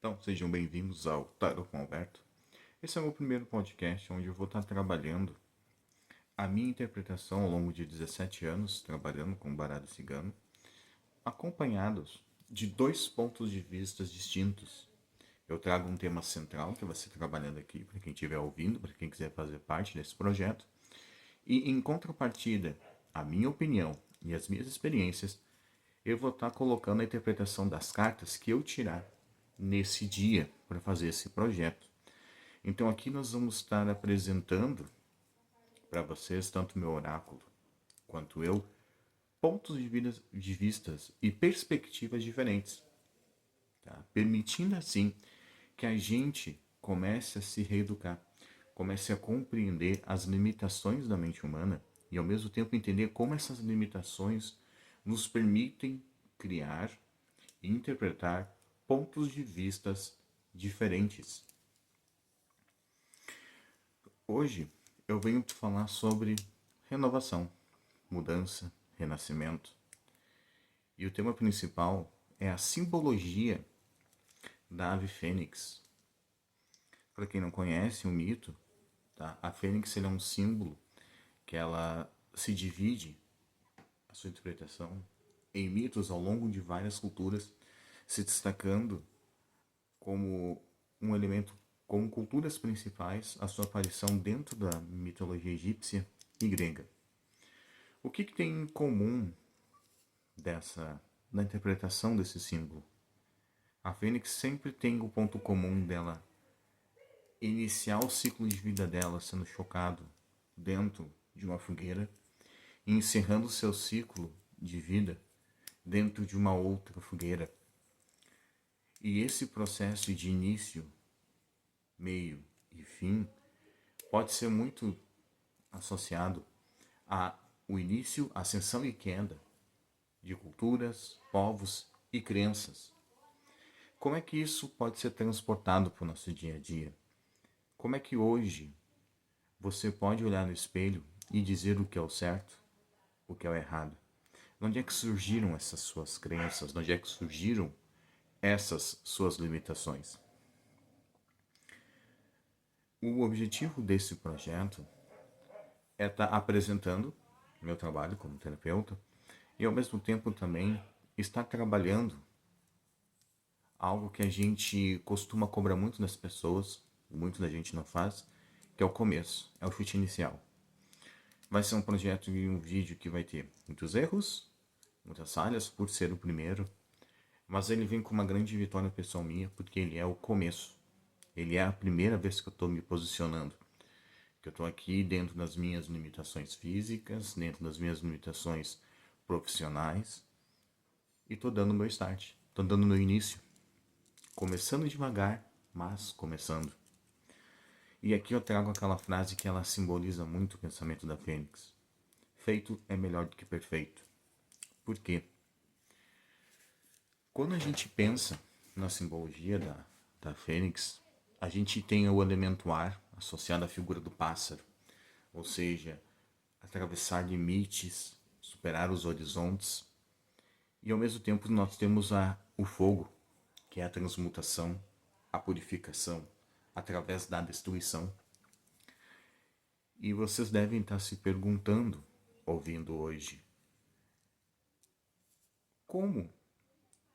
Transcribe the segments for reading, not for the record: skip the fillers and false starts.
Então, sejam bem-vindos ao Tarot com Alberto. Esse é o meu primeiro podcast onde eu vou estar trabalhando a minha interpretação ao longo de 17 anos, trabalhando com baralho cigano, acompanhados de dois pontos de vista distintos. Eu trago um tema central que vai ser trabalhando aqui, para quem estiver ouvindo, para quem quiser fazer parte desse projeto. E em contrapartida, a minha opinião e as minhas experiências, eu vou estar colocando a interpretação das cartas que eu tirar nesse dia para fazer esse projeto. Então aqui nós vamos estar apresentando para vocês, tanto meu oráculo quanto eu, pontos de vistas e perspectivas diferentes, tá? Permitindo assim que a gente comece a se reeducar, comece a compreender as limitações da mente humana e ao mesmo tempo entender como essas limitações nos permitem criar e interpretar pontos de vistas diferentes. Hoje eu venho te falar sobre renovação, mudança, renascimento. E o tema principal é a simbologia da ave fênix. Para quem não conhece o mito, tá? A fênix é um símbolo que ela se divide, a sua interpretação, em mitos ao longo de várias culturas, se destacando como um elemento, como culturas principais, a sua aparição dentro da mitologia egípcia e grega. O que tem em comum na interpretação desse símbolo? A fênix sempre tem o ponto comum dela iniciar o ciclo de vida dela sendo chocado dentro de uma fogueira e encerrando seu ciclo de vida dentro de uma outra fogueira. E esse processo de início, meio e fim pode ser muito associado a o início, ascensão e queda de culturas, povos e crenças. Como é que isso pode ser transportado para o nosso dia a dia? Como é que hoje você pode olhar no espelho e dizer o que é o certo, o que é o errado? De onde é que surgiram essas suas crenças? De onde é que surgiram essas suas limitações? O objetivo desse projeto é estar apresentando meu trabalho como terapeuta e ao mesmo tempo também estar trabalhando algo que a gente costuma cobrar muito das pessoas, muito da gente não faz, que é o começo, é o chute inicial. Vai ser um projeto e um vídeo que vai ter muitos erros, muitas falhas por ser o primeiro, mas ele vem com uma grande vitória pessoal minha, porque ele é o começo. Ele é a primeira vez que eu estou me posicionando, que eu estou aqui dentro das minhas limitações físicas, dentro das minhas limitações profissionais, e estou dando meu start, estou dando meu início. Começando devagar, mas começando. E aqui eu trago aquela frase que ela simboliza muito o pensamento da Fênix. Feito é melhor do que perfeito. Por quê? Quando a gente pensa na simbologia da Fênix, a gente tem o elemento ar associado à figura do pássaro. Ou seja, atravessar limites, superar os horizontes. E ao mesmo tempo nós temos o fogo, que é a transmutação, a purificação, através da destruição. E vocês devem estar se perguntando, ouvindo hoje, como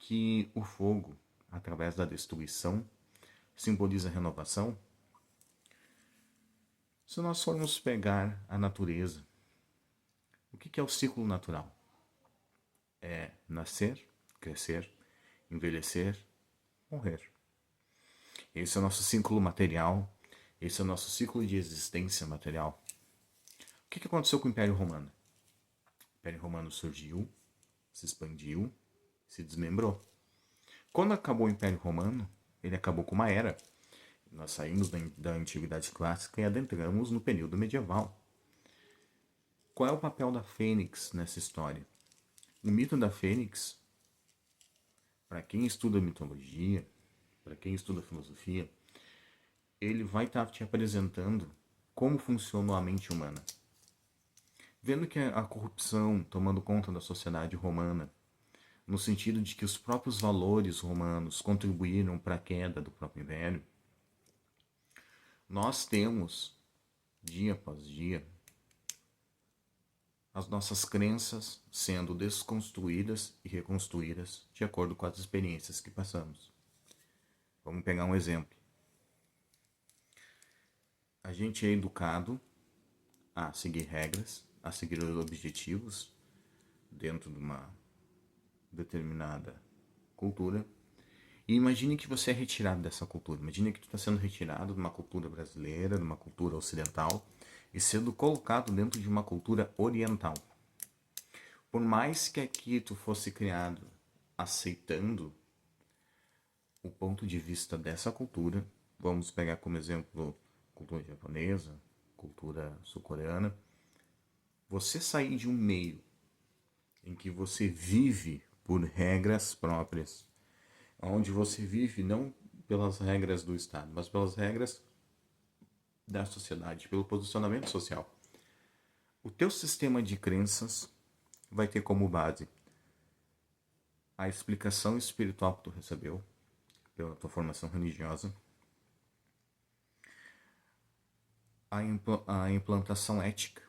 que o fogo, através da destruição, simboliza a renovação? Se nós formos pegar a natureza, o que é o ciclo natural? É nascer, crescer, envelhecer, morrer. Esse é o nosso ciclo material, esse é o nosso ciclo de existência material. O que aconteceu com o Império Romano? O Império Romano surgiu, se expandiu, se desmembrou. Quando acabou o Império Romano, ele acabou com uma era. Nós saímos da Antiguidade Clássica e adentramos no período medieval. Qual é o papel da Fênix nessa história? O mito da Fênix, para quem estuda mitologia, para quem estuda filosofia, ele vai estar te apresentando como funciona a mente humana. Vendo que a corrupção tomando conta da sociedade romana, no sentido de que os próprios valores romanos contribuíram para a queda do próprio império, nós temos, dia após dia, as nossas crenças sendo desconstruídas e reconstruídas de acordo com as experiências que passamos. Vamos pegar um exemplo. A gente é educado a seguir regras, a seguir os objetivos dentro de uma determinada cultura. E imagine que você é retirado dessa cultura. Imagine que tu está sendo retirado de uma cultura brasileira, de uma cultura ocidental, e sendo colocado dentro de uma cultura oriental. Por mais que aqui tu fosse criado aceitando o ponto de vista dessa cultura, vamos pegar como exemplo cultura japonesa, cultura sul-coreana, você sair de um meio em que você vive por regras próprias, onde você vive não pelas regras do Estado, mas pelas regras da sociedade, pelo posicionamento social. O teu sistema de crenças vai ter como base a explicação espiritual que tu recebeu pela tua formação religiosa, a implantação ética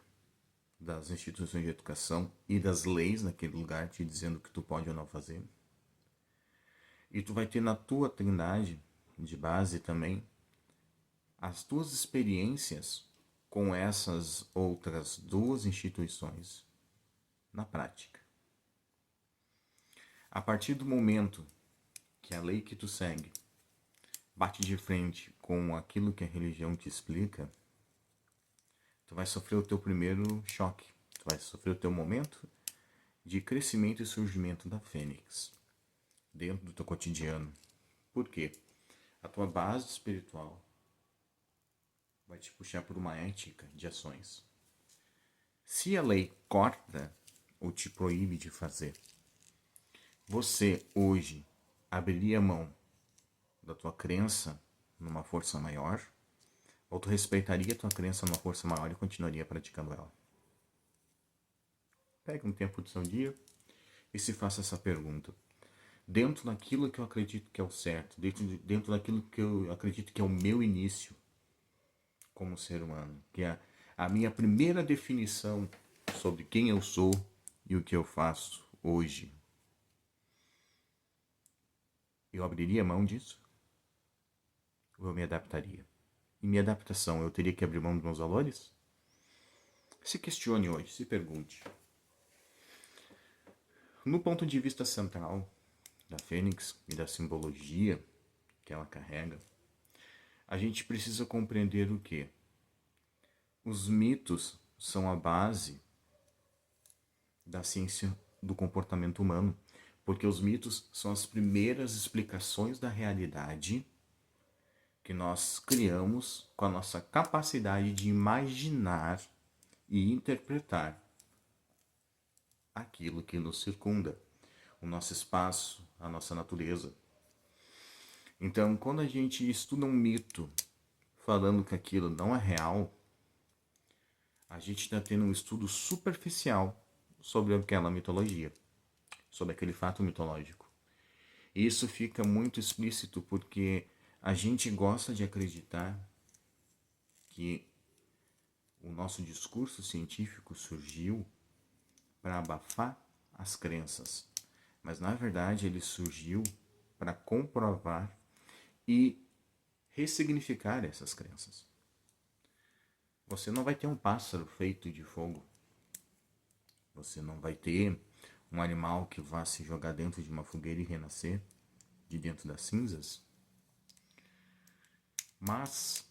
das instituições de educação e das leis naquele lugar te dizendo o que tu pode ou não fazer. E tu vai ter na tua trindade de base também as tuas experiências com essas outras duas instituições na prática. A partir do momento que a lei que tu segue bate de frente com aquilo que a religião te explica, tu vai sofrer o teu primeiro choque. Tu vai sofrer o teu momento de crescimento e surgimento da fênix dentro do teu cotidiano. Por quê? A tua base espiritual vai te puxar por uma ética de ações. Se a lei corta ou te proíbe de fazer, você hoje abriria mão da tua crença numa força maior? Ou tu respeitaria a tua crença numa força maior e continuaria praticando ela? Pegue um tempo do seu dia e se faça essa pergunta. Dentro daquilo que eu acredito que é o certo, dentro daquilo que eu acredito que é o meu início como ser humano, que é a minha primeira definição sobre quem eu sou e o que eu faço hoje, eu abriria mão disso? Ou eu me adaptaria? Em minha adaptação, eu teria que abrir mão dos meus valores? Se questione hoje, se pergunte. No ponto de vista central da Fênix e da simbologia que ela carrega, a gente precisa compreender o quê? Os mitos são a base da ciência do comportamento humano, porque os mitos são as primeiras explicações da realidade que nós criamos com a nossa capacidade de imaginar e interpretar aquilo que nos circunda, o nosso espaço, a nossa natureza. Então, quando a gente estuda um mito falando que aquilo não é real, a gente está tendo um estudo superficial sobre aquela mitologia, sobre aquele fato mitológico. E isso fica muito explícito porque a gente gosta de acreditar que o nosso discurso científico surgiu para abafar as crenças, mas na verdade ele surgiu para comprovar e ressignificar essas crenças. Você não vai ter um pássaro feito de fogo. Você não vai ter um animal que vá se jogar dentro de uma fogueira e renascer de dentro das cinzas. Mas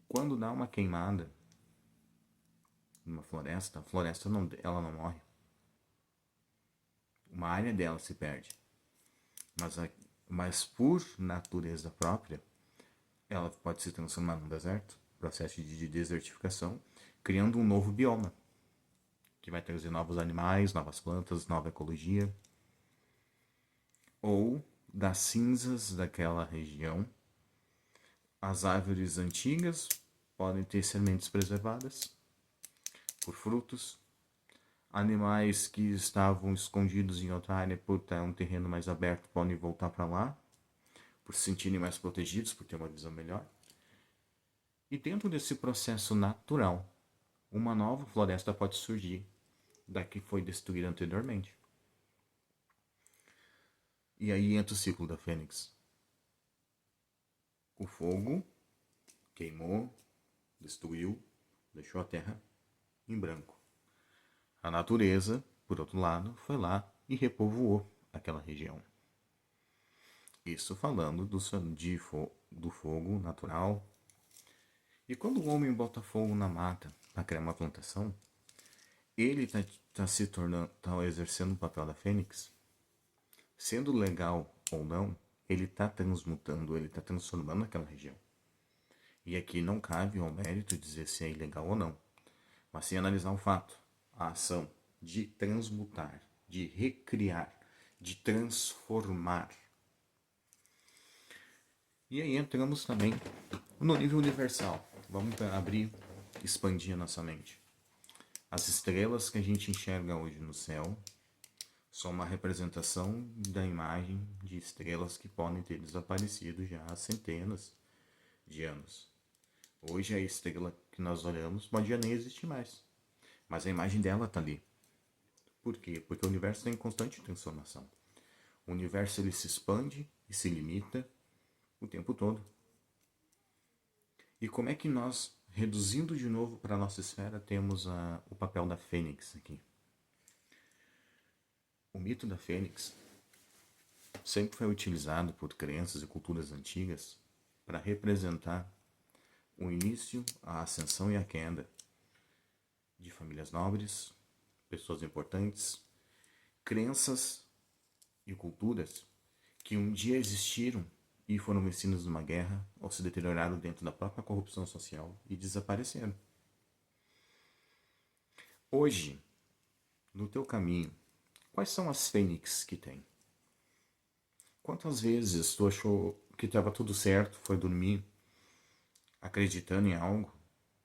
quando dá uma queimada numa floresta, a floresta ela não morre. Uma área dela se perde. Mas por natureza própria, ela pode se transformar num deserto, processo de desertificação, criando um novo bioma, que vai trazer novos animais, novas plantas, nova ecologia. Ou das cinzas daquela região, as árvores antigas podem ter sementes preservadas por frutos, Animais que estavam escondidos em outra área por ter um terreno mais aberto podem voltar para lá, por se sentirem mais protegidos, por ter uma visão melhor. E dentro desse processo natural, uma nova floresta pode surgir da que foi destruída anteriormente. E aí entra o ciclo da fênix. O fogo queimou, destruiu, deixou a terra em branco. A natureza, por outro lado, foi lá e repovoou aquela região. Isso falando do fogo natural. E quando o homem bota fogo na mata para criar uma plantação, ele está se tornando, está exercendo o papel da fênix. Sendo legal ou não, ele está transmutando, ele está transformando aquela região. E aqui não cabe ao mérito dizer se é ilegal ou não, mas sim analisar o fato, a ação de transmutar, de recriar, de transformar. E aí entramos também no nível universal. Vamos abrir, expandir a nossa mente. As estrelas que a gente enxerga hoje no céu são uma representação da imagem de estrelas que podem ter desaparecido já há centenas de anos. Hoje a estrela que nós olhamos pode já nem existir mais, mas a imagem dela está ali. Por quê? Porque o universo está em constante transformação. O universo ele se expande e se limita o tempo todo. E como é que nós, reduzindo de novo para a nossa esfera, temos o papel da fênix aqui? O mito da fênix sempre foi utilizado por crenças e culturas antigas para representar o início, a ascensão e a queda de famílias nobres, pessoas importantes, crenças e culturas que um dia existiram e foram vencidas numa guerra ou se deterioraram dentro da própria corrupção social e desapareceram. Hoje, no teu caminho, quais são as fênix que tem? Quantas vezes tu achou que estava tudo certo, foi dormir acreditando em algo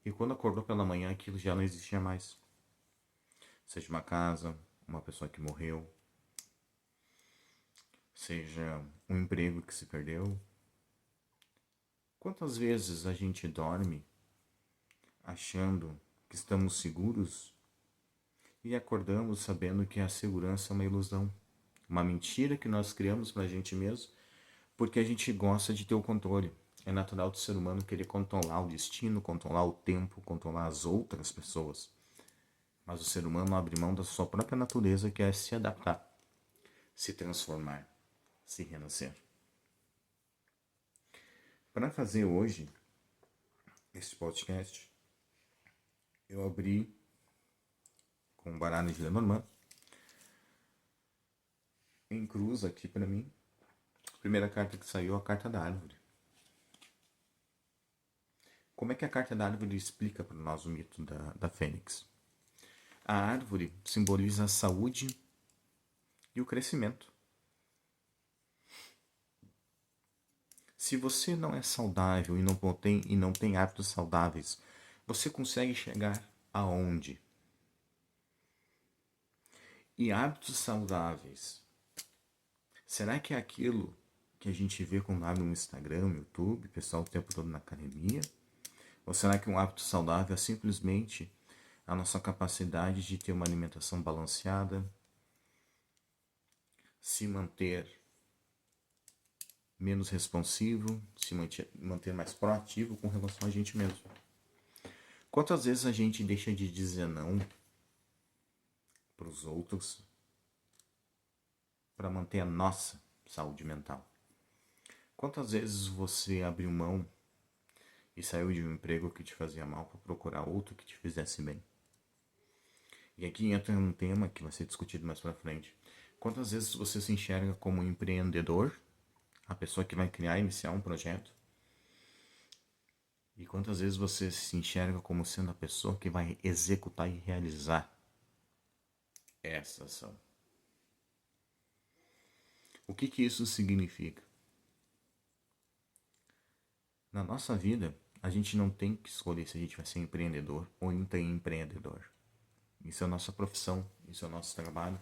e quando acordou pela manhã aquilo já não existia mais? Seja uma casa, uma pessoa que morreu, seja um emprego que se perdeu. Quantas vezes a gente dorme achando que estamos seguros e acordamos sabendo que a segurança é uma ilusão, uma mentira que nós criamos para a gente mesmo, porque a gente gosta de ter o controle. É natural do ser humano querer controlar o destino, controlar o tempo, controlar as outras pessoas. Mas o ser humano abre mão da sua própria natureza, que é se adaptar, se transformar, se renascer. Para fazer hoje este podcast, eu abri com o baralho de Lenormand em cruz aqui para mim. A primeira carta que saiu é a carta da árvore. Como é que a carta da árvore explica para nós o mito da fênix? A árvore simboliza a saúde e o crescimento. Se você não é saudável e não tem hábitos saudáveis, você consegue chegar aonde? E hábitos saudáveis, será que é aquilo que a gente vê quando abre um Instagram, um YouTube, pessoal o tempo todo na academia? Ou será que um hábito saudável é simplesmente a nossa capacidade de ter uma alimentação balanceada, se manter menos responsivo, se manter mais proativo com relação a gente mesmo? Quantas vezes a gente deixa de dizer não para os outros para manter a nossa saúde mental? Quantas vezes você abriu mão e saiu de um emprego que te fazia mal para procurar outro que te fizesse bem? E aqui entra um tema que vai ser discutido mais para frente. Quantas vezes você se enxerga como um empreendedor, a pessoa que vai criar e iniciar um projeto? E quantas vezes você se enxerga como sendo a pessoa que vai executar e realizar essa ação? O que isso significa? Na nossa vida, a gente não tem que escolher se a gente vai ser empreendedor ou intraempreendedor. Isso é a nossa profissão, isso é o nosso trabalho,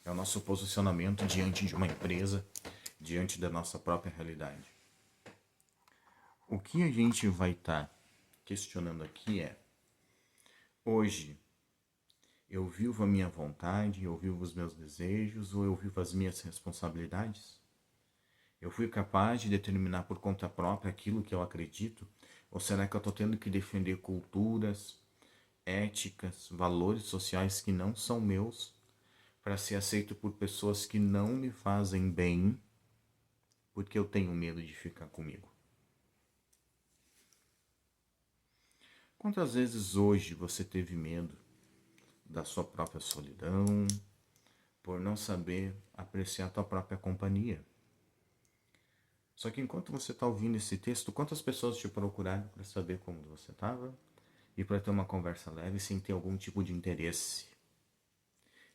é o nosso posicionamento diante de uma empresa, diante da nossa própria realidade. O que a gente vai estar questionando aqui é: hoje eu vivo a minha vontade, eu vivo os meus desejos ou eu vivo as minhas responsabilidades? Eu fui capaz de determinar por conta própria aquilo que eu acredito? Ou será que eu estou tendo que defender culturas, éticas, valores sociais que não são meus para ser aceito por pessoas que não me fazem bem porque eu tenho medo de ficar comigo? Quantas vezes hoje você teve medo da sua própria solidão, por não saber apreciar a tua própria companhia? Só que enquanto você está ouvindo esse texto, quantas pessoas te procuraram para saber como você estava e para ter uma conversa leve sem ter algum tipo de interesse?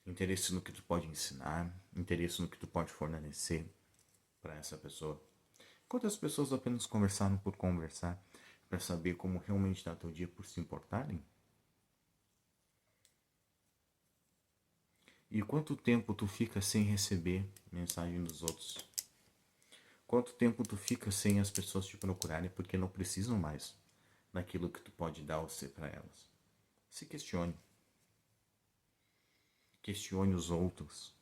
Interesse no que tu pode ensinar, interesse no que tu pode fornecer para essa pessoa. Quantas pessoas apenas conversaram por conversar para saber como realmente está teu dia por se importarem? E quanto tempo tu fica sem receber mensagem dos outros? Quanto tempo tu fica sem as pessoas te procurarem porque não precisam mais daquilo que tu pode dar ou ser para elas? Se questione. Questione os outros.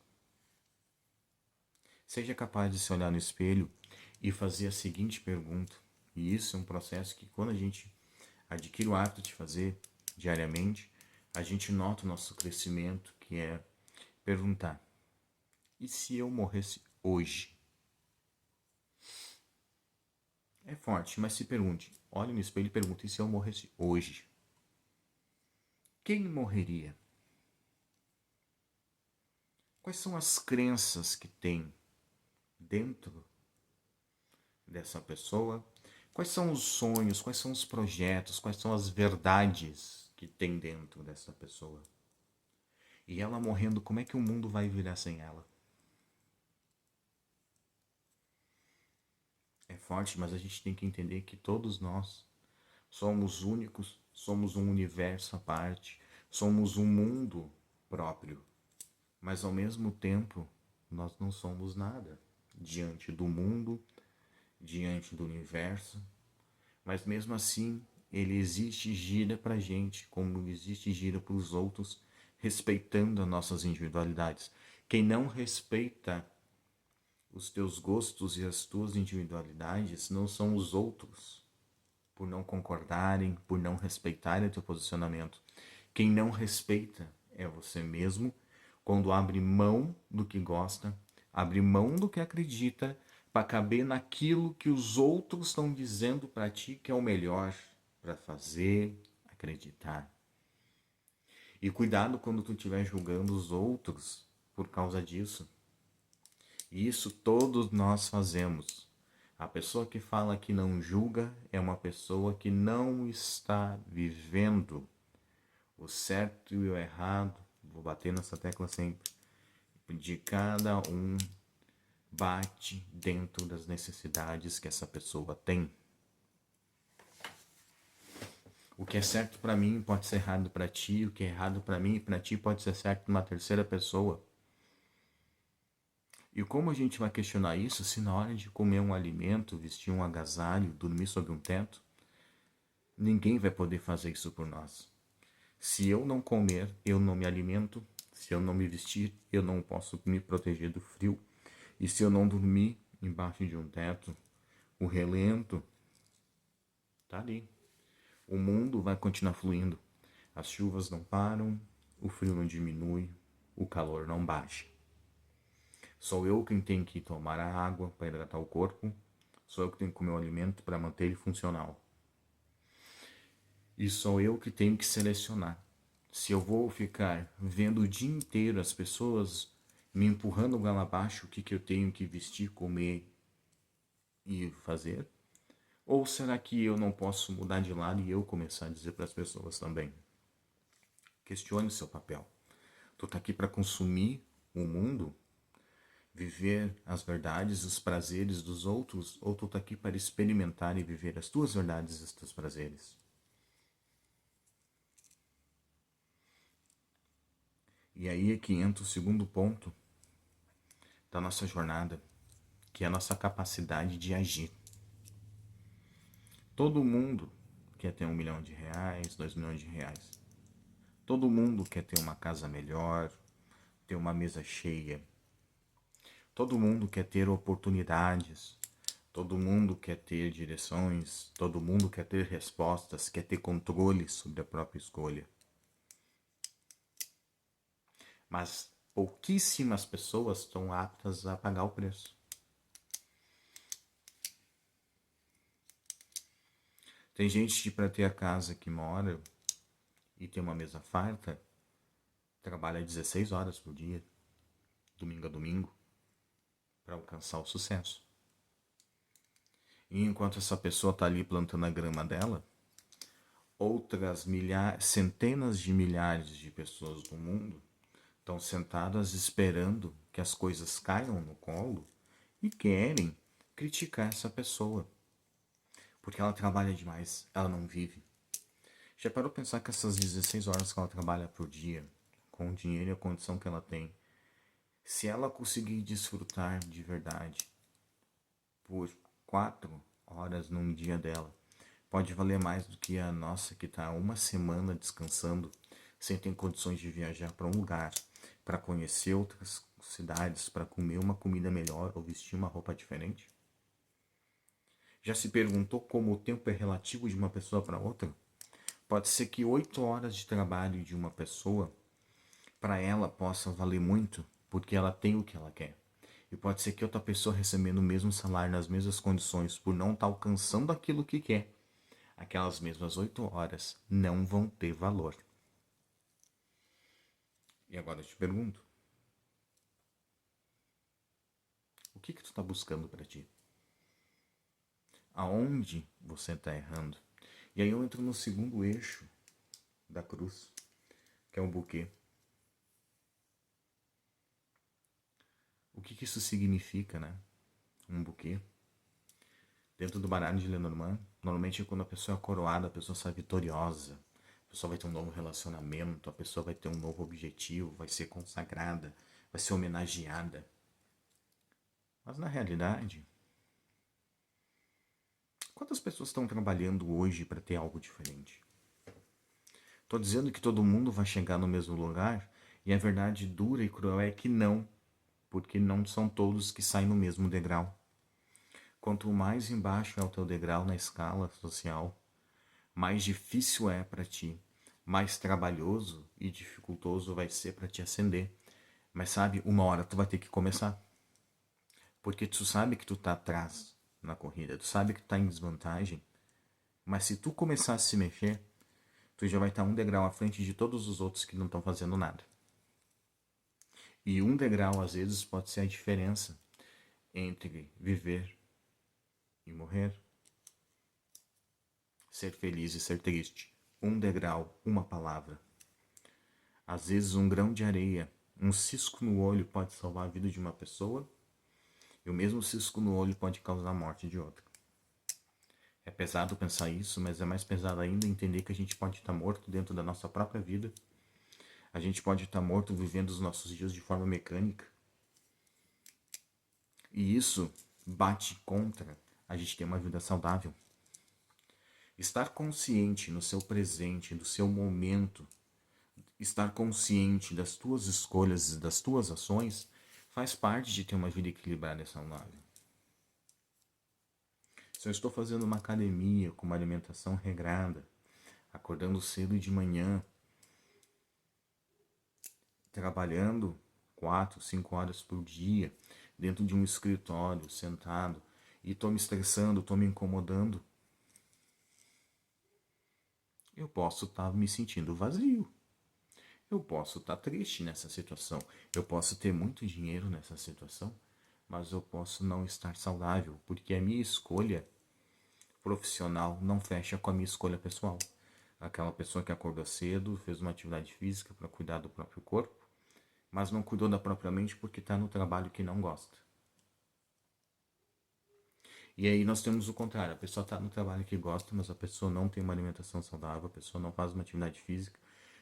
Seja capaz de se olhar no espelho e fazer a seguinte pergunta. E isso é um processo que, quando a gente adquire o hábito de fazer diariamente, a gente nota o nosso crescimento, que é perguntar: e se eu morresse hoje? É forte, mas se pergunte. Olhe no espelho e pergunte: e se eu morresse hoje? Quem morreria? Quais são as crenças que tem dentro dessa pessoa? Quais são os sonhos? Quais são os projetos? Quais são as verdades que tem dentro dessa pessoa? E ela morrendo, como é que o mundo vai virar sem ela? É forte, mas a gente tem que entender que todos nós somos únicos, somos um universo à parte, somos um mundo próprio. Mas ao mesmo tempo, nós não somos nada diante do mundo, diante do universo. Mas mesmo assim, ele existe e gira pra gente, como existe e gira para os outros, respeitando as nossas individualidades. Quem não respeita os teus gostos e as tuas individualidades não são os outros, por não concordarem, por não respeitarem o teu posicionamento. Quem não respeita é você mesmo, quando abre mão do que gosta, abre mão do que acredita, para caber naquilo que os outros estão dizendo para ti que é o melhor para fazer, acreditar. E cuidado quando tu estiver julgando os outros por causa disso. E isso todos nós fazemos. A pessoa que fala que não julga é uma pessoa que não está vivendo o certo e o errado. Vou bater nessa tecla sempre. De cada um bate dentro das necessidades que essa pessoa tem. O que é certo para mim pode ser errado para ti, o que é errado para mim e para ti pode ser certo para uma terceira pessoa. E como a gente vai questionar isso se na hora de comer um alimento, vestir um agasalho, dormir sob um teto, ninguém vai poder fazer isso por nós? Se eu não comer, eu não me alimento. Se eu não me vestir, eu não posso me proteger do frio. E se eu não dormir embaixo de um teto, o relento tá ali. O mundo vai continuar fluindo. As chuvas não param, o frio não diminui, o calor não baixa. Sou eu quem tem que tomar a água para hidratar o corpo. Sou eu que tenho que comer o alimento para manter ele funcional. E sou eu que tenho que selecionar. Se eu vou ficar vendo o dia inteiro as pessoas me empurrando goela abaixo o que eu tenho que vestir, comer e fazer? Ou será que eu não posso mudar de lado e eu começar a dizer para as pessoas também? Questione o seu papel. Tu tá aqui para consumir o mundo, viver as verdades, os prazeres dos outros, ou tu tá aqui para experimentar e viver as tuas verdades e os teus prazeres? E aí é que entra o segundo ponto da nossa jornada, que é a nossa capacidade de agir. Todo mundo quer ter R$ 1 milhão, R$ 2 milhões. Todo mundo quer ter uma casa melhor, ter uma mesa cheia. Todo mundo quer ter oportunidades. Todo mundo quer ter direções. Todo mundo quer ter respostas, quer ter controle sobre a própria escolha. Mas pouquíssimas pessoas estão aptas a pagar o preço. Tem gente que, para ter a casa que mora e ter uma mesa farta, trabalha 16 horas por dia, domingo a domingo, para alcançar o sucesso. E enquanto essa pessoa está ali plantando a grama dela, outras centenas de milhares de pessoas do mundo estão sentadas esperando que as coisas caiam no colo e querem criticar essa pessoa. Porque ela trabalha demais, ela não vive. Já parou pensar que essas 16 horas que ela trabalha por dia, com o dinheiro e a condição que ela tem, se ela conseguir desfrutar de verdade por 4 horas num dia dela, pode valer mais do que a nossa que está uma semana descansando, sem ter condições de viajar para um lugar, para conhecer outras cidades, para comer uma comida melhor ou vestir uma roupa diferente? Já se perguntou como o tempo é relativo de uma pessoa para outra? Pode ser que 8 horas de trabalho de uma pessoa, para ela, possa valer muito, porque ela tem o que ela quer. E pode ser que outra pessoa recebendo o mesmo salário, nas mesmas condições, por não estar alcançando aquilo que quer, aquelas mesmas 8 horas não vão ter valor. E agora eu te pergunto, o que tu está buscando para ti? Aonde você está errando? E aí eu entro no segundo eixo da cruz, que é o buquê. O que isso significa, né? Um buquê. Dentro do baralho de Lenormand, normalmente quando a pessoa é coroada, a pessoa sai vitoriosa. A pessoa vai ter um novo relacionamento, a pessoa vai ter um novo objetivo, vai ser consagrada, vai ser homenageada. Mas na realidade, quantas pessoas estão trabalhando hoje para ter algo diferente? Estou dizendo que todo mundo vai chegar no mesmo lugar, e a verdade dura e cruel é que não, porque não são todos que saem no mesmo degrau. Quanto mais embaixo é o teu degrau na escala social, mais difícil é para ti, mais trabalhoso e dificultoso vai ser para te ascender. Mas sabe, uma hora tu vai ter que começar. Porque tu sabe que tu tá atrás na corrida, tu sabe que tu tá em desvantagem, mas se tu começar a se mexer, tu já vai estar um degrau à frente de todos os outros que não estão fazendo nada. E um degrau, às vezes, pode ser a diferença entre viver e morrer, ser feliz e ser triste. Um degrau, uma palavra. Às vezes, um grão de areia, um cisco no olho pode salvar a vida de uma pessoa, e o mesmo cisco no olho pode causar a morte de outra. É pesado pensar isso, mas é mais pesado ainda entender que a gente pode estar morto dentro da nossa própria vida. A gente pode estar morto vivendo os nossos dias de forma mecânica. E isso bate contra a gente ter uma vida saudável. Estar consciente no seu presente, do seu momento, estar consciente das tuas escolhas e das tuas ações, faz parte de ter uma vida equilibrada e saudável. Se eu estou fazendo uma academia com uma alimentação regrada, acordando cedo de manhã, trabalhando 4, 5 horas por dia, dentro de um escritório, sentado, e estou me estressando, estou me incomodando, eu posso estar me sentindo vazio. Eu posso estar triste nessa situação. Eu posso ter muito dinheiro nessa situação, mas eu posso não estar saudável, porque a minha escolha profissional não fecha com a minha escolha pessoal. Aquela pessoa que acordou cedo, fez uma atividade física para cuidar do próprio corpo, mas não cuidou da própria mente porque está no trabalho que não gosta. E aí nós temos o contrário, a pessoa está no trabalho que gosta, mas a pessoa não tem uma alimentação saudável, a pessoa não faz uma atividade física,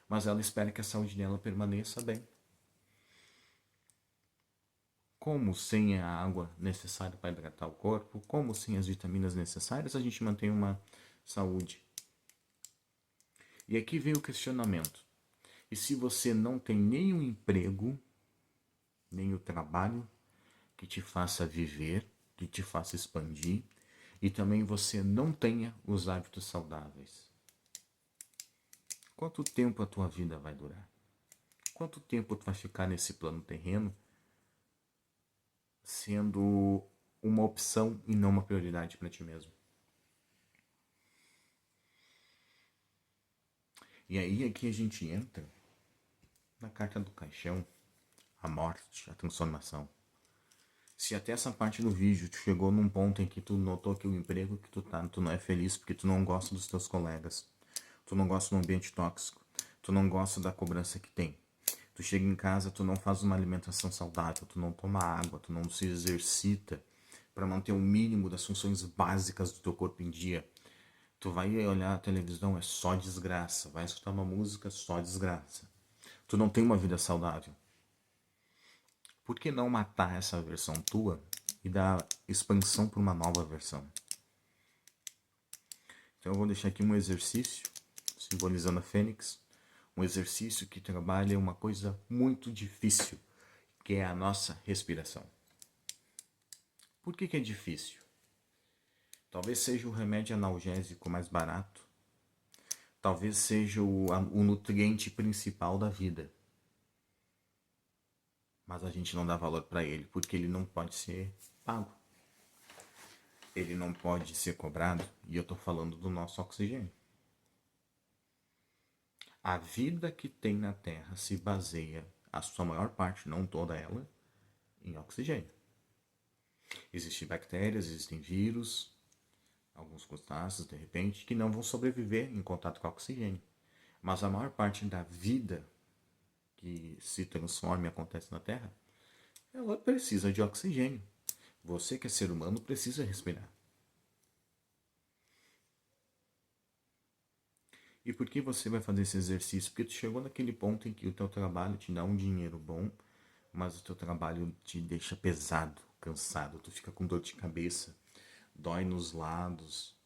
mas ela espera que a saúde dela permaneça bem. como sem a água necessária para hidratar o corpo, como sem as vitaminas necessárias, a gente mantém uma saúde. E aqui vem o questionamento. E se você não tem nenhum emprego, nem o trabalho que te faça viver, que te faça expandir, e também você não tenha os hábitos saudáveis? Quanto tempo a tua vida vai durar? Quanto tempo tu vai ficar nesse plano terreno sendo uma opção e não uma prioridade para ti mesmo? E aí aqui a gente entra na carta do caixão, a morte, a transformação. Se até essa parte do vídeo tu chegou num ponto em que tu notou que o emprego que tu tá, tu não é feliz porque tu não gosta dos teus colegas, tu não gosta do ambiente tóxico, tu não gosta da cobrança que tem. Tu chega em casa, tu não faz uma alimentação saudável, tu não toma água, tu não se exercita para manter o mínimo das funções básicas do teu corpo em dia. Tu vai olhar a televisão, é só desgraça. Vai escutar uma música, só desgraça. Tu não tem uma vida saudável. Por que não matar essa versão tua e dar expansão para uma nova versão? Então eu vou deixar aqui um exercício, simbolizando a fênix. Um exercício que trabalha uma coisa muito difícil, que é a nossa respiração. Por que é difícil? Talvez seja o remédio analgésico mais barato. Talvez seja o nutriente principal da vida. Mas a gente não dá valor para ele, porque ele não pode ser pago. Ele não pode ser cobrado, e eu estou falando do nosso oxigênio. A vida que tem na Terra se baseia, a sua maior parte, não toda ela, em oxigênio. Existem bactérias, existem vírus, alguns crustáceos, de repente, que não vão sobreviver em contato com oxigênio. Mas a maior parte da vida que se transforma e acontece na Terra, ela precisa de oxigênio. Você que é ser humano precisa respirar. E por que você vai fazer esse exercício? Porque tu chegou naquele ponto em que o teu trabalho te dá um dinheiro bom, mas o teu trabalho te deixa pesado, cansado, tu fica com dor de cabeça, dói nos lados,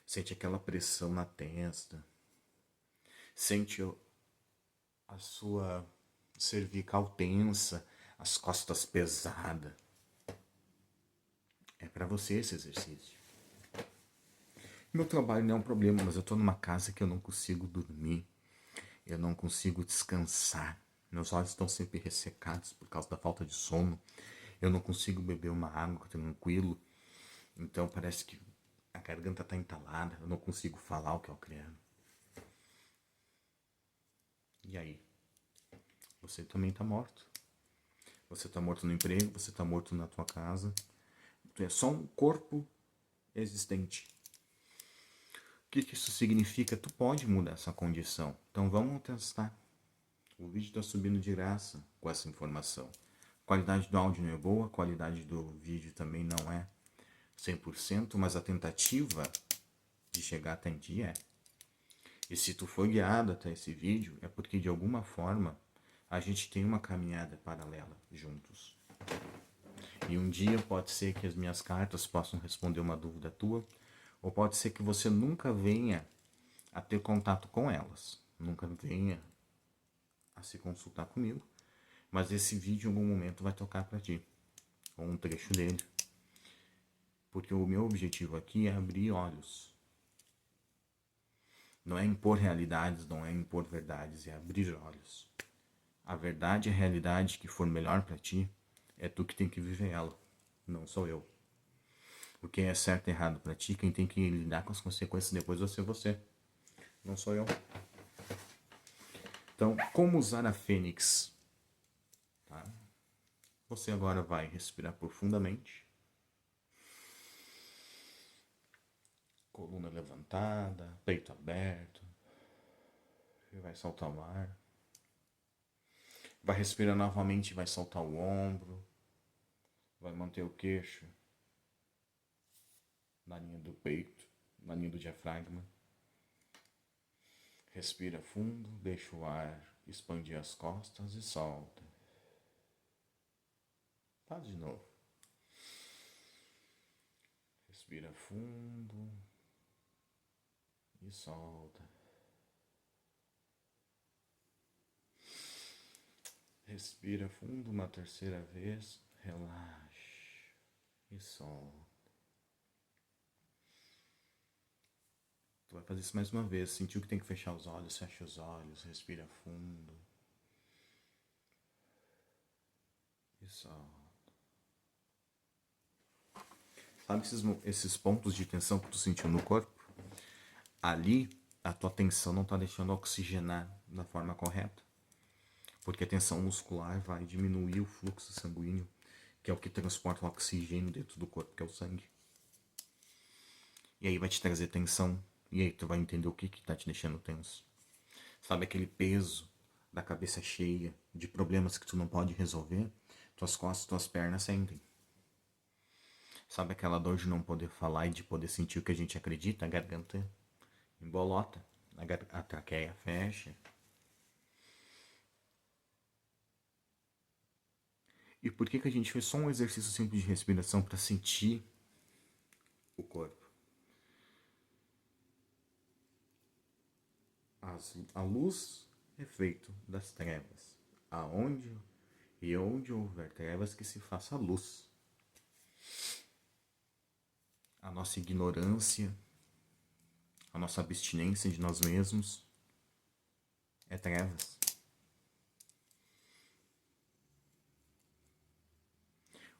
sente aquela pressão na testa, sente a sua cervical tensa, as costas pesadas. É para você esse exercício. Meu trabalho não é um problema, mas eu tô numa casa que eu não consigo dormir, eu não consigo descansar. Meus olhos estão sempre ressecados por causa da falta de sono. Eu não consigo beber uma água tranquilo. Então parece que a garganta está entalada. Eu não consigo falar o que eu quero. E aí? Você também está morto. Você está morto no emprego, você está morto na tua casa. Tu é só um corpo existente. O que isso significa? Tu pode mudar essa condição. Então vamos testar. O vídeo está subindo de graça com essa informação. A qualidade do áudio não é boa, a qualidade do vídeo também não é 100%, mas a tentativa de chegar até em ti é. E se tu foi guiado até esse vídeo, é porque de alguma forma a gente tem uma caminhada paralela juntos. E um dia pode ser que as minhas cartas possam responder uma dúvida tua, ou pode ser que você nunca venha a ter contato com elas, nunca venha a se consultar comigo, mas esse vídeo em algum momento vai tocar para ti, ou um trecho dele. Porque o meu objetivo aqui é abrir olhos. Não é impor realidades, não é impor verdades, é abrir olhos. A verdade e a realidade que for melhor para ti, é tu que tem que viver ela, não sou eu. O que é certo e errado para ti, quem tem que lidar com as consequências depois vai ser você, não sou eu. Então, como usar a fênix? Tá? Você agora vai respirar profundamente. Coluna levantada, peito aberto. E vai soltar o ar. Vai respirar novamente, vai soltar o ombro. Vai manter o queixo na linha do peito, na linha do diafragma. Respira fundo, deixa o ar expandir as costas e solta. Faz de novo. Respira fundo e solta. Respira fundo uma terceira vez, relaxa e solta. Tu vai fazer isso mais uma vez. Sentiu que tem que fechar os olhos, fecha os olhos, respira fundo e solta. Sabe esses pontos de tensão que tu sentiu no corpo? Ali, a tua tensão não está deixando oxigenar da forma correta. Porque a tensão muscular vai diminuir o fluxo sanguíneo, que é o que transporta o oxigênio dentro do corpo, que é o sangue. E aí vai te trazer tensão. E aí tu vai entender o que está te deixando tenso. Sabe aquele peso da cabeça cheia, de problemas que tu não pode resolver? Tuas costas, tuas pernas sentem. Sabe aquela dor de não poder falar e de poder sentir o que a gente acredita? A garganta embolota, a traqueia fecha. E por que a gente fez só um exercício simples de respiração para sentir o corpo? A luz é feito das trevas. Aonde e onde houver trevas, que se faça luz. A nossa ignorância, a nossa abstinência de nós mesmos é trevas.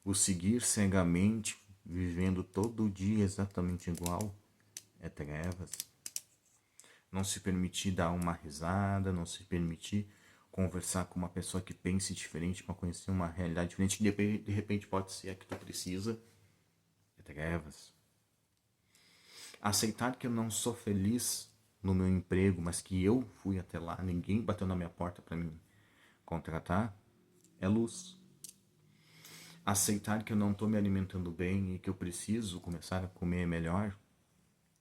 O seguir cegamente, vivendo todo dia exatamente igual, é trevas. Não se permitir dar uma risada, não se permitir conversar com uma pessoa que pense diferente para conhecer uma realidade diferente, que de repente pode ser a que tu precisa, é trevas. Aceitar que eu não sou feliz no meu emprego, mas que eu fui até lá, ninguém bateu na minha porta para me contratar, é luz. Aceitar que eu não estou me alimentando bem e que eu preciso começar a comer melhor,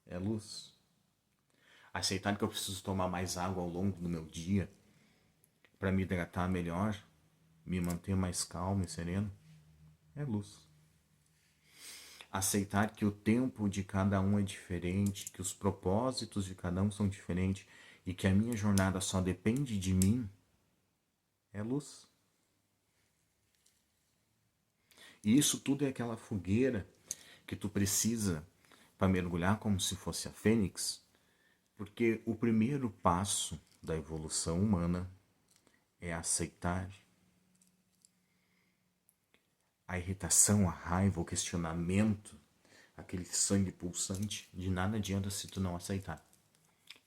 é luz. Aceitar que eu preciso tomar mais água ao longo do meu dia para me hidratar melhor, me manter mais calmo e sereno, é luz. Aceitar que o tempo de cada um é diferente, que os propósitos de cada um são diferentes e que a minha jornada só depende de mim, é luz. E isso tudo é aquela fogueira que tu precisa para mergulhar como se fosse a fênix, porque o primeiro passo da evolução humana é aceitar a irritação, a raiva, o questionamento, aquele sangue pulsante. De nada adianta se tu não aceitar.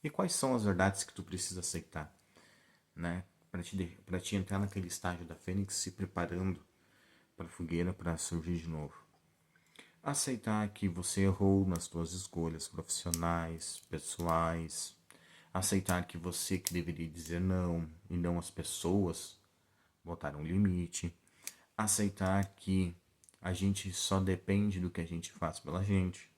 E quais são as verdades que tu precisa aceitar, né? Para te entrar naquele estágio da fênix, se preparando para a fogueira para surgir de novo. Aceitar que você errou nas suas escolhas profissionais, pessoais. Aceitar que você que deveria dizer não e não as pessoas botaram um limite. Aceitar que a gente só depende do que a gente faz pela gente.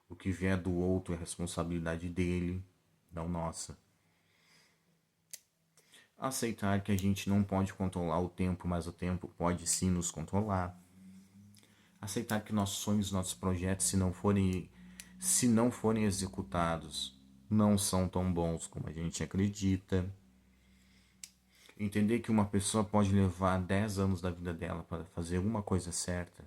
O que vier do outro é responsabilidade dele, não nossa. Aceitar que a gente não pode controlar o tempo, mas o tempo pode sim nos controlar. Aceitar que nossos sonhos, nossos projetos, se não forem executados, não são tão bons como a gente acredita. Entender que uma pessoa pode levar 10 anos da vida dela para fazer uma coisa certa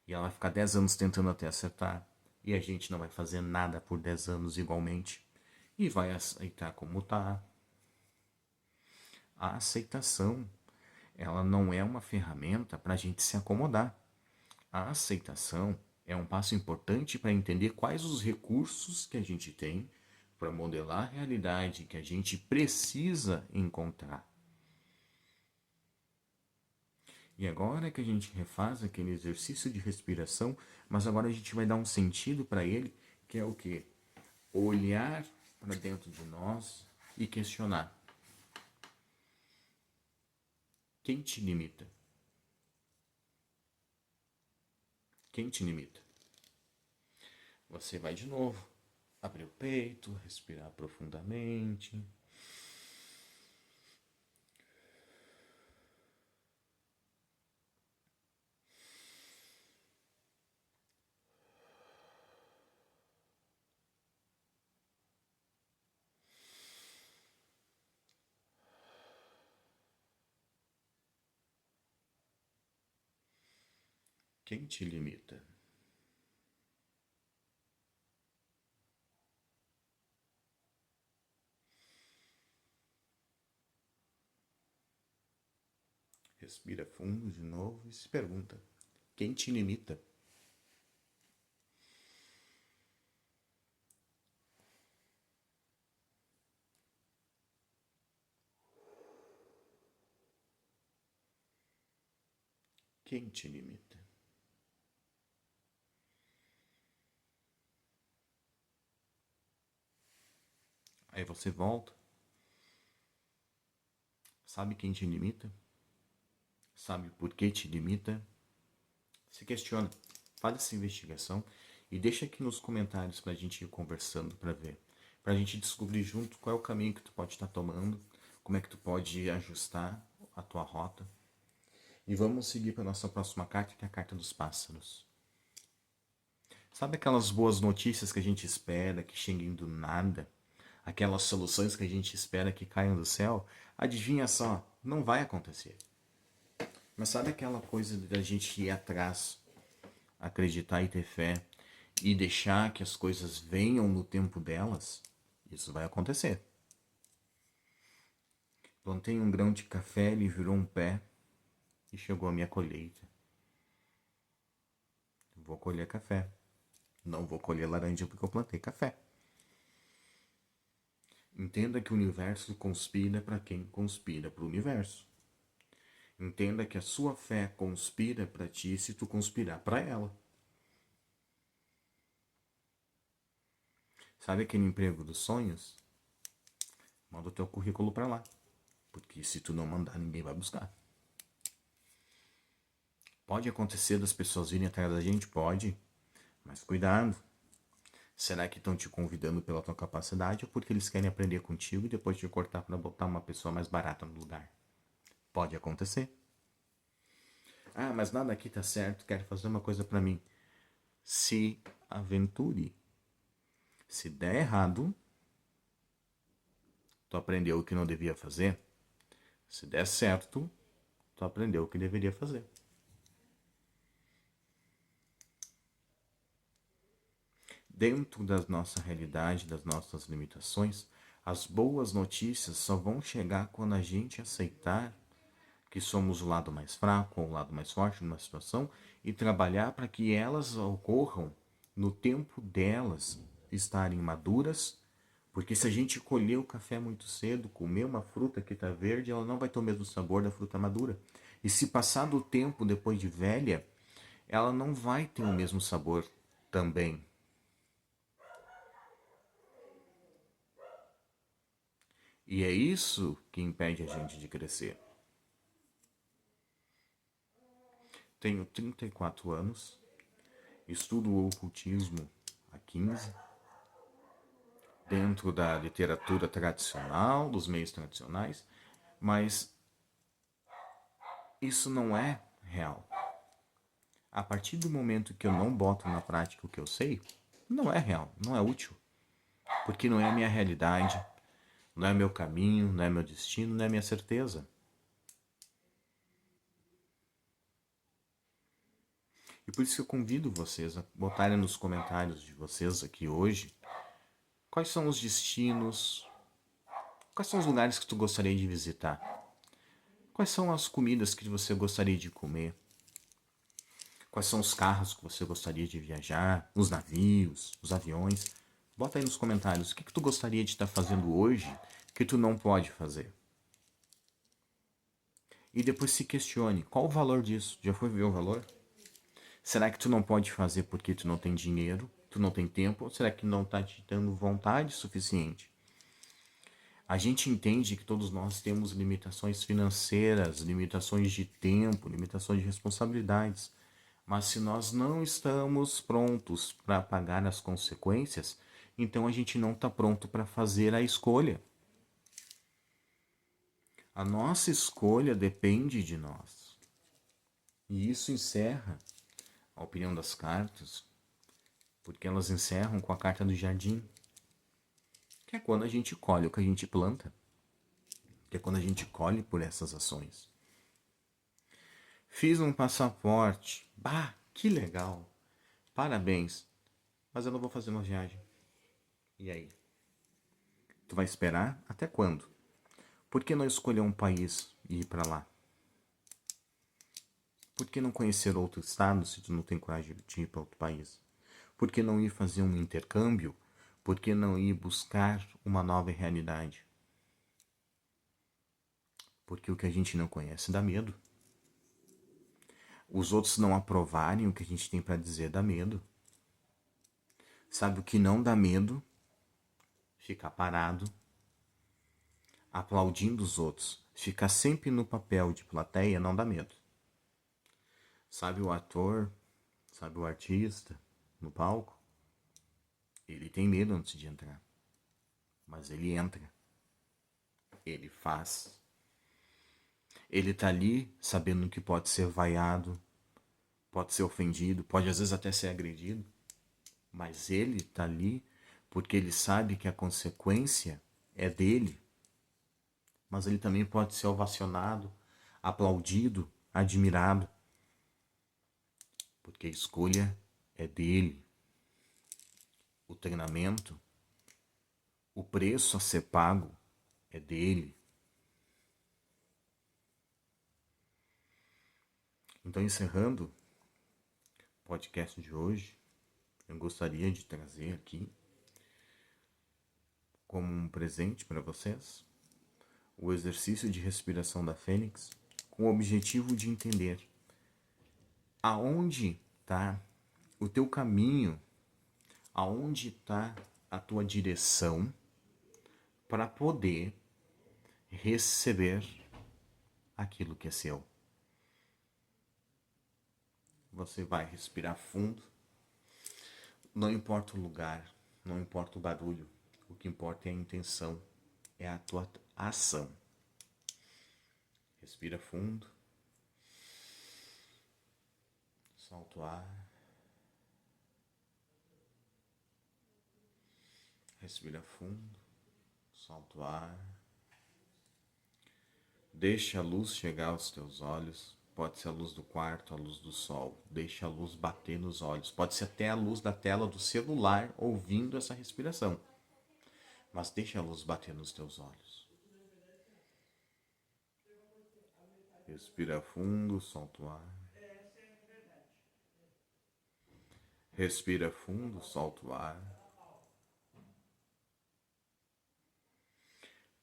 e ela vai ficar 10 anos tentando até acertar e a gente não vai fazer nada por 10 anos igualmente e vai aceitar como tá. A aceitação, ela não é uma ferramenta para a gente se acomodar. A aceitação é um passo importante para entender quais os recursos que a gente tem para modelar a realidade que a gente precisa encontrar. E agora que a gente refaz aquele exercício de respiração, mas agora a gente vai dar um sentido para ele, que é o quê? Olhar para dentro de nós e questionar. Quem te limita? Quem te limita? Você vai de novo. Abrir o peito, respirar profundamente. Quem te limita? Respira fundo de novo e se pergunta: quem te limita? Quem te limita? Aí você volta. Sabe quem te limita? Sabe por que te limita? Se questiona. Faz essa investigação e deixa aqui nos comentários pra gente ir conversando pra ver. Pra gente descobrir junto qual é o caminho que tu pode estar tomando, como é que tu pode ajustar a tua rota. E vamos seguir para nossa próxima carta, que é a carta dos pássaros. Sabe aquelas boas notícias que a gente espera, que cheguem do nada? Aquelas soluções que a gente espera que caiam do céu? Adivinha só, não vai acontecer. Mas sabe aquela coisa da gente ir atrás, acreditar e ter fé e deixar que as coisas venham no tempo delas? Isso vai acontecer. Plantei um grão de café, ele virou um pé e chegou a minha colheita. Vou colher café. Não vou colher laranja porque eu plantei café. Entenda que o universo conspira para quem conspira para o universo. Entenda que a sua fé conspira para ti se tu conspirar para ela. Sabe aquele emprego dos sonhos? Manda o teu currículo para lá. Porque se tu não mandar, ninguém vai buscar. Pode acontecer das pessoas virem atrás da gente? Pode. Mas cuidado. Será que estão te convidando pela tua capacidade ou porque eles querem aprender contigo e depois te cortar para botar uma pessoa mais barata no lugar? Pode acontecer. Ah, mas nada aqui tá certo, quero fazer uma coisa para mim. Se aventure. Se der errado, tu aprendeu o que não devia fazer. Se der certo, tu aprendeu o que deveria fazer. Dentro da nossa realidade, das nossas limitações, as boas notícias só vão chegar quando a gente aceitar que somos o lado mais fraco ou o lado mais forte numa situação e trabalhar para que elas ocorram no tempo delas estarem maduras, porque se a gente colher o café muito cedo, comer uma fruta que está verde, ela não vai ter o mesmo sabor da fruta madura. E se passar do tempo depois de velha, ela não vai ter o mesmo sabor também. E é isso que impede a gente de crescer. Tenho 34 anos, estudo o ocultismo há 15, dentro da literatura tradicional, dos meios tradicionais, mas isso não é real. A partir do momento que eu não boto na prática o que eu sei, não é real, não é útil, porque não é a minha realidade, não é meu caminho, não é meu destino, não é minha certeza. E por isso que eu convido vocês a botarem nos comentários de vocês aqui hoje quais são os destinos, quais são os lugares que tu gostaria de visitar, quais são as comidas que você gostaria de comer, quais são os carros que você gostaria de viajar, os navios, os aviões. Bota aí nos comentários o que tu gostaria de estar fazendo hoje que tu não pode fazer. E depois se questione, qual o valor disso? Já foi ver o valor? Será que tu não pode fazer porque tu não tem dinheiro, tu não tem tempo, ou será que não está te dando vontade suficiente? A gente entende que todos nós temos limitações financeiras, limitações de tempo, limitações de responsabilidades. Mas se nós não estamos prontos para pagar as consequências, então a gente não está pronto para fazer a escolha. A nossa escolha depende de nós. E isso encerra a opinião das cartas, porque elas encerram com a carta do jardim, que é quando a gente colhe o que a gente planta, que é quando a gente colhe por essas ações. Fiz um passaporte. Bah, Que legal. Parabéns. Mas eu não vou fazer uma viagem. E aí? Tu vai esperar até quando? Por que não escolher um país e ir para lá? Por que não conhecer outro estado se tu não tem coragem de ir para outro país? Por que não ir fazer um intercâmbio? Por que não ir buscar uma nova realidade? Porque o que a gente não conhece dá medo. Os outros não aprovarem o que a gente tem para dizer dá medo. Sabe o que não dá medo? Ficar parado, aplaudindo os outros. Ficar sempre no papel de plateia não dá medo. Sabe o ator, sabe o artista no palco? Ele tem medo antes de entrar. Mas ele entra. Ele faz. Ele tá ali sabendo que pode ser vaiado, pode ser ofendido, pode às vezes até ser agredido. Mas ele tá ali porque ele sabe que a consequência é dele. Mas ele também pode ser ovacionado, aplaudido, admirado. Porque a escolha é dele. O treinamento, o preço a ser pago é dele. Então, encerrando o podcast de hoje, eu gostaria de trazer aqui, como um presente para vocês, o exercício de respiração da Fênix, com o objetivo de entender aonde está o teu caminho, aonde está a tua direção para poder receber aquilo que é seu. Você vai respirar fundo, não importa o lugar, não importa o barulho, o que importa é a intenção, é a tua ação. Respira fundo, solta o ar, respira fundo, solta o ar. Deixa a luz chegar aos teus olhos. Pode ser a luz do quarto, a luz do sol. Deixa a luz bater nos olhos. Pode ser até a luz da tela do celular ouvindo essa respiração. Mas deixa a luz bater nos teus olhos. Respira fundo, solta o ar. Respira fundo, solta o ar.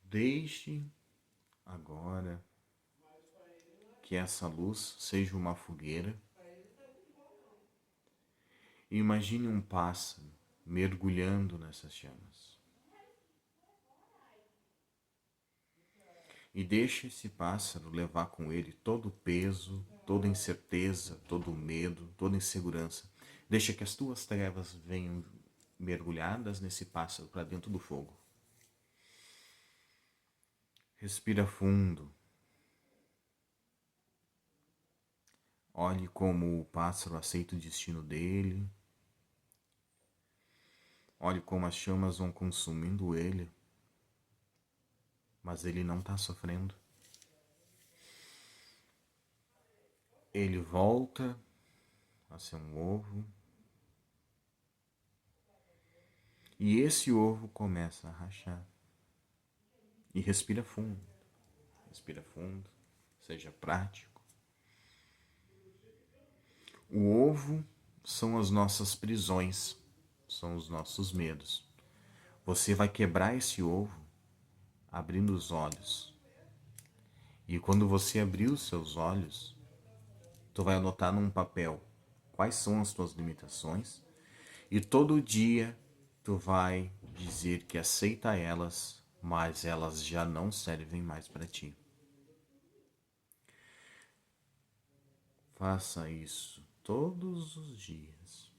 Deixe agora que essa luz seja uma fogueira. E imagine um pássaro mergulhando nessas chamas. E deixe esse pássaro levar com ele todo o peso, toda a incerteza, todo o medo, toda a insegurança. Deixa que as tuas trevas venham mergulhadas nesse pássaro para dentro do fogo. Respira fundo. Olhe como o pássaro aceita o destino dele. Olhe como as chamas vão consumindo ele. Mas ele não está sofrendo. Ele volta a ser um ovo. E esse ovo começa a rachar. E respira fundo. Respira fundo. Seja prático. O ovo são as nossas prisões. São os nossos medos. Você vai quebrar esse ovo abrindo os olhos. E quando você abrir os seus olhos, tu vai anotar num papel quais são as tuas limitações. E todo dia tu vai dizer que aceita elas, mas elas já não servem mais para ti. Faça isso todos os dias,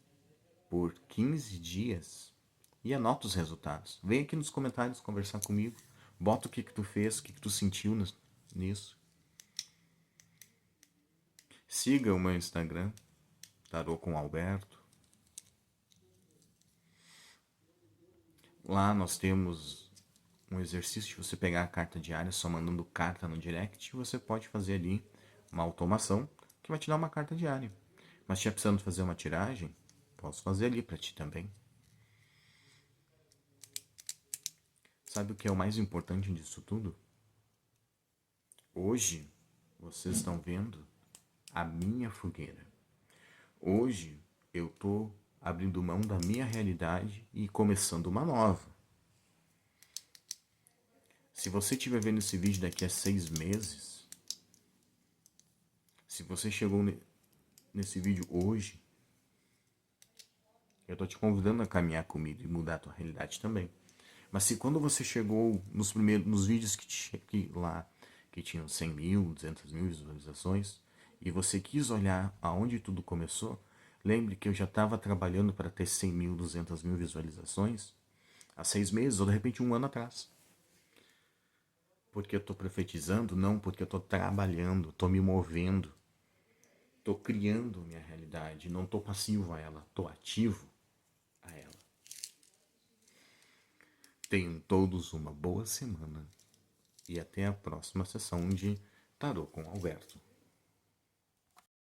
por 15 dias, e anota os resultados. Vem aqui nos comentários conversar comigo. Bota o que tu fez, o que tu sentiu nisso. Siga o meu Instagram, Tarô com Alberto. Lá nós temos um exercício de você pegar a carta diária só mandando carta no direct. Você pode fazer ali uma automação que vai te dar uma carta diária. Mas tinha precisando fazer uma tiragem? Posso fazer ali para ti também. Sabe o que é o mais importante disso tudo? Hoje, vocês estão vendo a minha fogueira. Hoje, eu tô abrindo mão da minha realidade e começando uma nova. Se você estiver vendo esse vídeo daqui a 6 meses, se você chegou nesse vídeo hoje, eu tô te convidando a caminhar comigo e mudar a tua realidade também. Mas se quando você chegou nos vídeos que tinham 100 mil, 200 mil visualizações, e você quis olhar aonde tudo começou, lembre que eu já estava trabalhando para ter 100 mil, 200 mil visualizações há 6 meses ou de repente um ano atrás. Porque eu estou profetizando? Não, porque eu estou trabalhando, estou me movendo, estou criando minha realidade, não estou passivo a ela, estou ativo a ela. Tenham todos uma boa semana e até a próxima sessão de Tarô com Alberto.